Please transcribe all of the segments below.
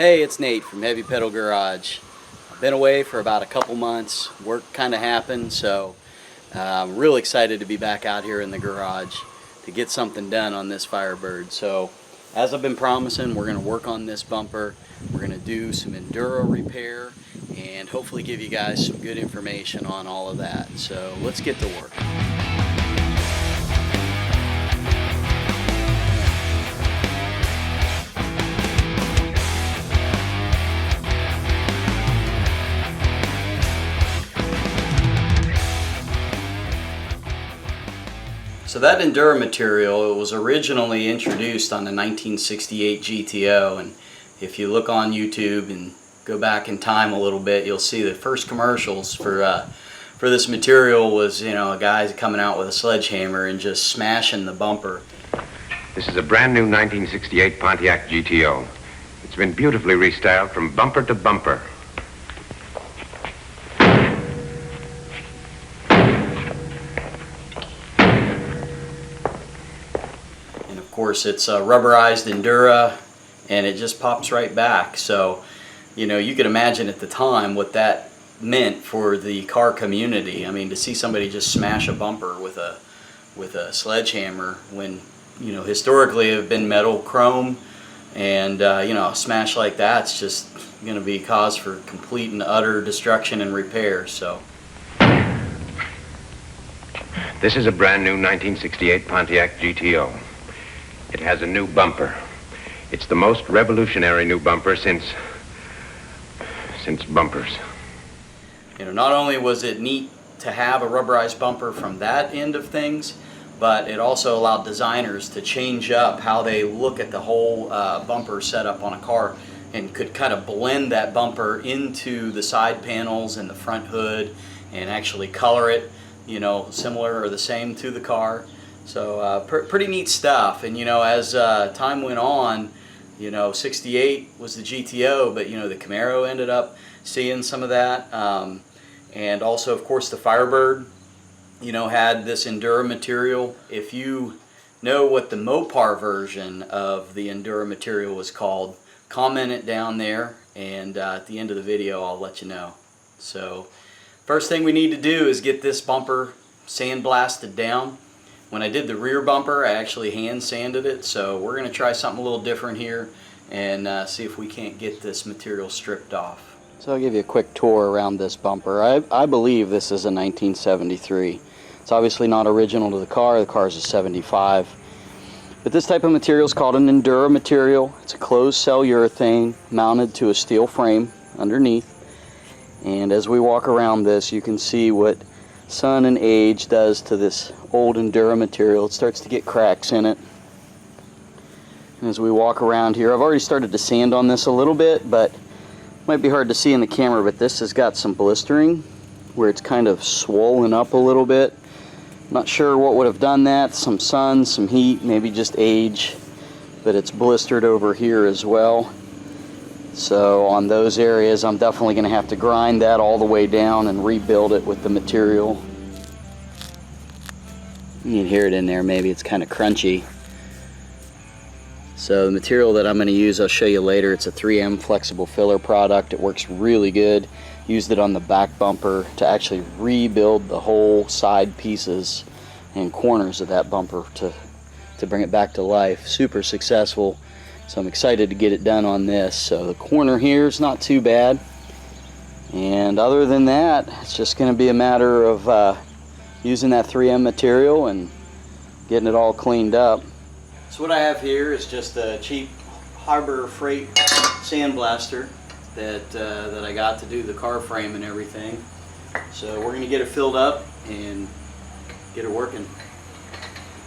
Hey, it's Nate from Heavy Pedal Garage. I've been away for about a couple months. Work kind of happened, so I'm real excited to be back out here in the garage to get something done on this Firebird. So, as I've been promising, we're going to work on this bumper. We're going to do some Endura repair and hopefully give you guys some good information on all of that. So, let's get to work. So that Endura material, it was originally introduced on the 1968 GTO, and if you look on YouTube and go back in time a little bit, you'll see the first commercials for this material was, a guy coming out with a sledgehammer and just smashing the bumper. This is a brand new 1968 Pontiac GTO. It's been beautifully restyled from bumper to bumper. Of course, it's rubberized Endura, and it just pops right back. So, you could imagine at the time what that meant for the car community. I mean, to see somebody just smash a bumper with a sledgehammer when, historically it have been metal, chrome, and a smash like that's just going to be cause for complete and utter destruction and repair. So, this is a brand new 1968 Pontiac GTO. It has a new bumper. It's the most revolutionary new bumper since bumpers. Not only was it neat to have a rubberized bumper from that end of things, but it also allowed designers to change up how they look at the whole bumper setup on a car and could kind of blend that bumper into the side panels and the front hood and actually color it, similar or the same to the car. So pretty neat stuff. And as time went on, 68 was the GTO, but the Camaro ended up seeing some of that. And also, of course, the Firebird, had this Endura material. If you know what the Mopar version of the Endura material was called, comment it down there, and at the end of the video I'll let you know. So first thing we need to do is get this bumper sandblasted down. When I did the rear bumper, I actually hand sanded it, so we're going to try something a little different here and see if we can't get this material stripped off. So I'll give you a quick tour around this bumper. I believe this is a 1973. It's obviously not original to the car. The car is a 75. But this type of material is called an Endura material. It's a closed cell urethane mounted to a steel frame underneath. And as we walk around this, you can see what sun and age does to this old Endura material. It starts to get cracks in it. And as we walk around here, I've already started to sand on this a little bit, but it might be hard to see in the camera, but this has got some blistering where it's kind of swollen up a little bit. Not sure what would have done that. Some sun, some heat, maybe just age, but it's blistered over here as well. So on those areas, I'm definitely going to have to grind that all the way down and rebuild it with the material. You can hear it in there, maybe it's kind of crunchy. So the material that I'm going to use, I'll show you later. It's a 3M flexible filler product. It works really good. Used it on the back bumper to actually rebuild the whole side pieces and corners of that bumper to bring it back to life. Super successful. So I'm excited to get it done on this. So the corner here is not too bad. And other than that, it's just going to be a matter of using that 3M material and getting it all cleaned up. So what I have here is just a cheap Harbor Freight Sandblaster that I got to do the car frame and everything. So we're going to get it filled up and get it working.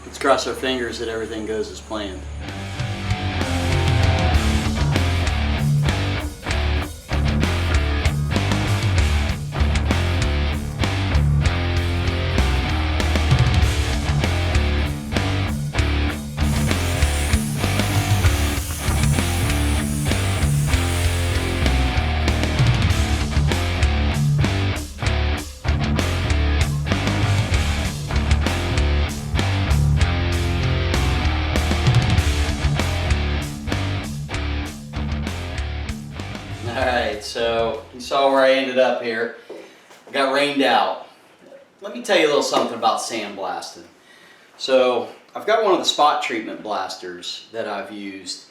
Let's cross our fingers that everything goes as planned. Alright, so you saw where I ended up here. I got rained out. Let me tell you a little something about sandblasting. So I've got one of the spot treatment blasters that I've used,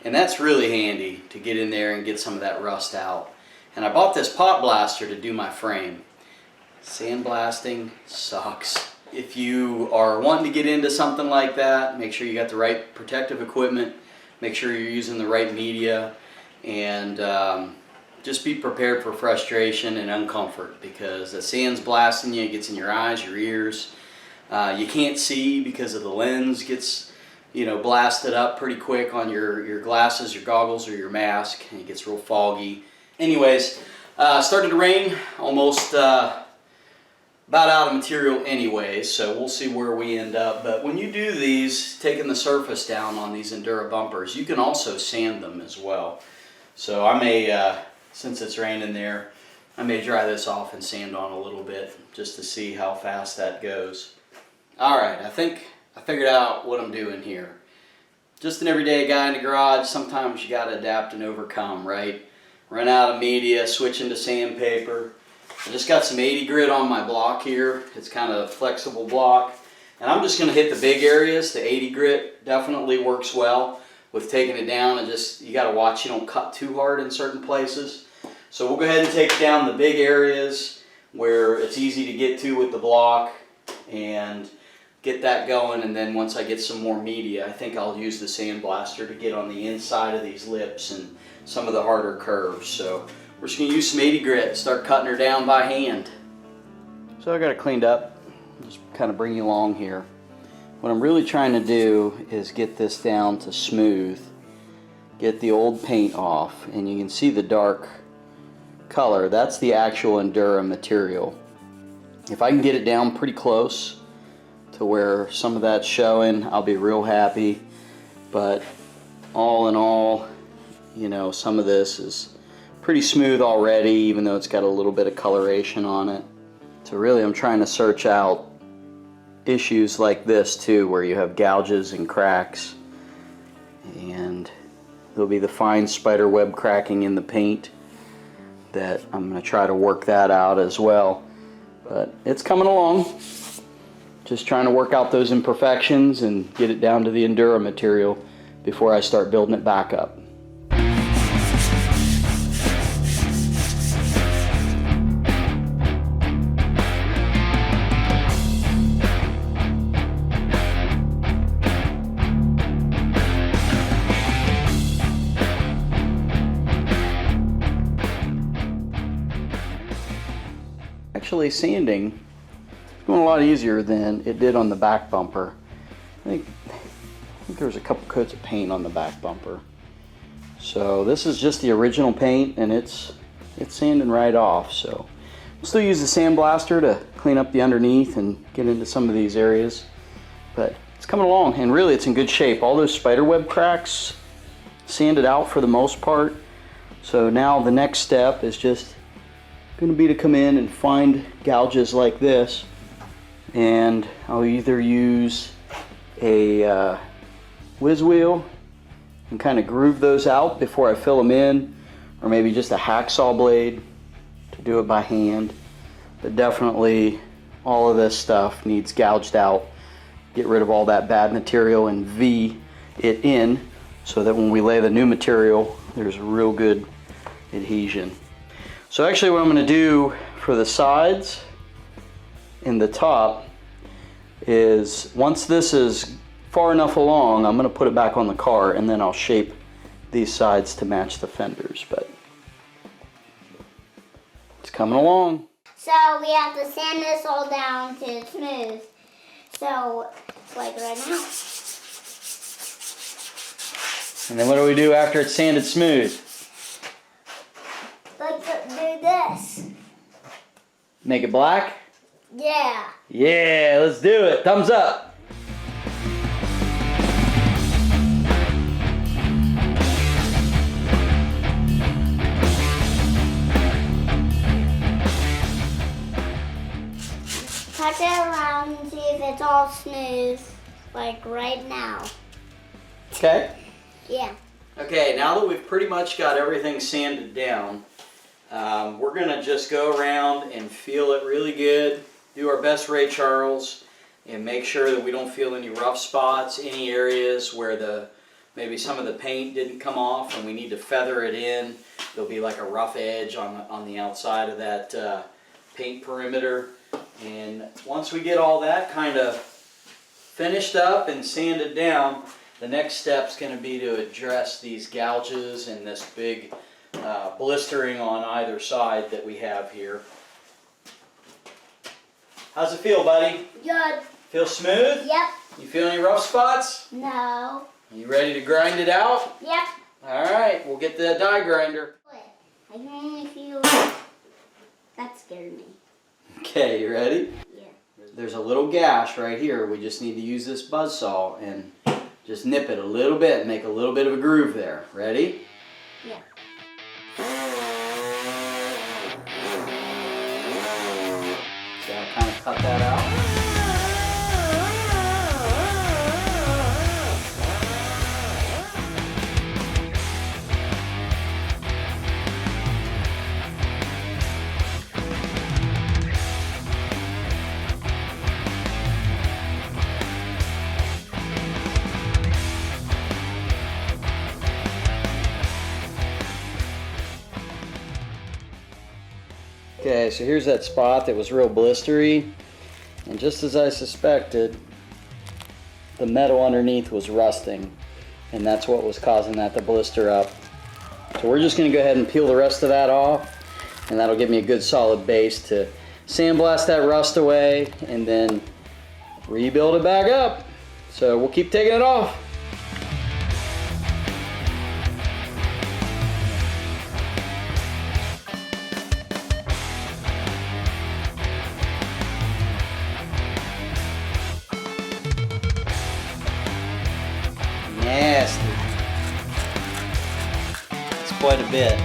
and that's really handy to get in there and get some of that rust out. And I bought this pot blaster to do my frame. Sandblasting sucks. If you are wanting to get into something like that, make sure you got the right protective equipment, make sure you're using the right media, and just be prepared for frustration and uncomfort, because the sand's blasting you, it gets in your eyes, your ears. You can't see because of the lens gets, you know, blasted up pretty quick on your glasses, your goggles, or your mask, and it gets real foggy. Anyways, started to rain, almost about out of material anyway, so we'll see where we end up. But when you do these, taking the surface down on these Endura bumpers, you can also sand them as well. So I may, since it's raining there, I may dry this off and sand on a little bit just to see how fast that goes. Alright, I think I figured out what I'm doing here. Just an everyday guy in the garage, sometimes you gotta adapt and overcome, right? Run out of media, switch into sandpaper. I just got some 80 grit on my block here. It's kind of a flexible block. And I'm just gonna hit the big areas. The 80 grit definitely works well with taking it down, and just, you gotta watch you don't cut too hard in certain places. So we'll go ahead and take down the big areas where it's easy to get to with the block and get that going. And then once I get some more media, I think I'll use the sandblaster to get on the inside of these lips and some of the harder curves. So we're just gonna use some 80 grit, start cutting her down by hand. So I got it cleaned up, just kind of bring you along here. What I'm really trying to do is get this down to smooth, get the old paint off, and you can see the dark color. That's the actual Endura material. If I can get it down pretty close to where some of that's showing, I'll be real happy. But all in all, you know, some of this is pretty smooth already, even though it's got a little bit of coloration on it. So really I'm trying to search out issues like this too, where you have gouges and cracks, and there'll be the fine spider web cracking in the paint that I'm going to try to work that out as well. But it's coming along, just trying to work out those imperfections and get it down to the Endura material before I start building it back up. Actually, sanding is going a lot easier than it did on the back bumper. I think there was a couple coats of paint on the back bumper. So this is just the original paint, and it's sanding right off. So we'll still use the sandblaster to clean up the underneath and get into some of these areas. But it's coming along, and really it's in good shape. All those spider web cracks sanded out for the most part. So now the next step is just going to be to come in and find gouges like this, and I'll either use a whiz wheel and kind of groove those out before I fill them in, or maybe just a hacksaw blade to do it by hand. But definitely all of this stuff needs gouged out, get rid of all that bad material and V it in so that when we lay the new material there's real good adhesion. So actually what I'm going to do for the sides and the top is, once this is far enough along, I'm going to put it back on the car, and then I'll shape these sides to match the fenders. But it's coming along. So we have to sand this all down to smooth. So it's like right now. And then what do we do after it's sanded smooth? Let's do this. Make it black? Yeah. Yeah, let's do it. Thumbs up. Touch it around and see if it's all smooth, like right now. Okay. Yeah. Okay, now that we've pretty much got everything sanded down, we're going to just go around and feel it really good, do our best Ray Charles, and make sure that we don't feel any rough spots, any areas where maybe some of the paint didn't come off and we need to feather it in. There'll be like a rough edge on the outside of that paint perimeter. And once we get all that kind of finished up and sanded down, the next step's going to be to address these gouges and this big blistering on either side that we have here. How's it feel, buddy? Good. Feel smooth? Yep. You feel any rough spots? No. You ready to grind it out? Yep. Alright, we'll get the die grinder. I can only feel... That scared me. Okay, you ready? Yeah. There's a little gash right here. We just need to use this buzzsaw and just nip it a little bit and make a little bit of a groove there. Ready? Yeah. See how I kind of cut that out? Okay, so here's that spot that was real blistery, and just as I suspected, the metal underneath was rusting, and that's what was causing that to blister up. So we're just going to go ahead and peel the rest of that off, and that'll give me a good solid base to sandblast that rust away and then rebuild it back up. So we'll keep taking it off. Nasty. It's quite a bit.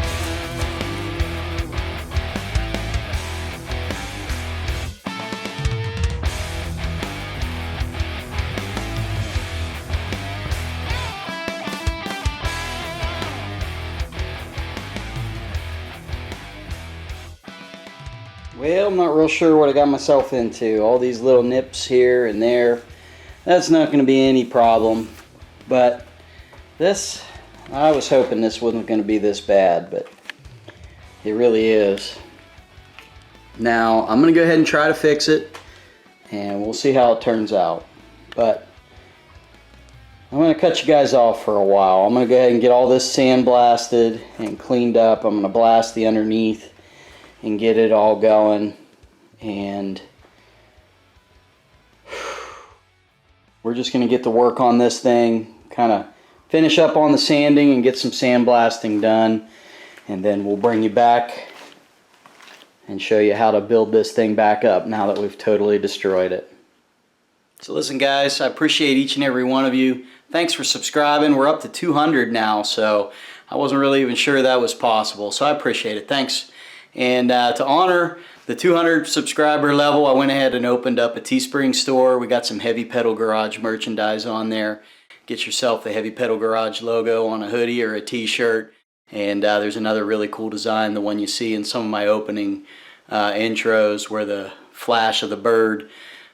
Well, I'm not real sure what I got myself into. All these little nips here and there. That's not going to be any problem. But this, I was hoping this wasn't going to be this bad, but it really is. Now, I'm going to go ahead and try to fix it, and we'll see how it turns out. But I'm going to cut you guys off for a while. I'm going to go ahead and get all this sandblasted and cleaned up. I'm going to blast the underneath and get it all going. And we're just going to get to work on this thing, kind of finish up on the sanding and get some sandblasting done, and then we'll bring you back and show you how to build this thing back up now that we've totally destroyed it. So listen guys, I appreciate each and every one of you. Thanks for subscribing. We're up to 200 now, so I wasn't really even sure that was possible, so I appreciate it. Thanks. And to honor the 200 subscriber level, I went ahead and opened up a Teespring store. We got some Heavy Pedal Garage merchandise on there. Get yourself the Heavy Pedal Garage logo on a hoodie or a t-shirt. And there's another really cool design, the one you see in some of my opening intros, where the flash of the bird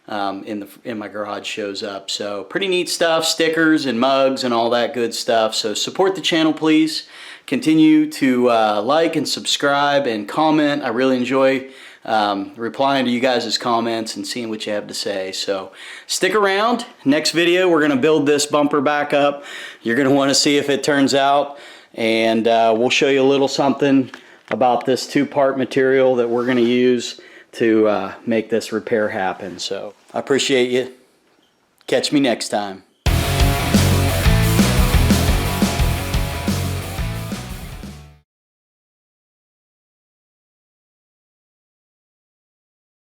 in my garage shows up. So pretty neat stuff, stickers and mugs and all that good stuff. So support the channel, please. Continue to like and subscribe and comment. I really enjoy replying to you guys' comments and seeing what you have to say. So stick around. Next video, we're going to build this bumper back up. You're going to want to see if it turns out, and we'll show you a little something about this two-part material that we're going to use to make this repair happen. So I appreciate you. Catch me next time.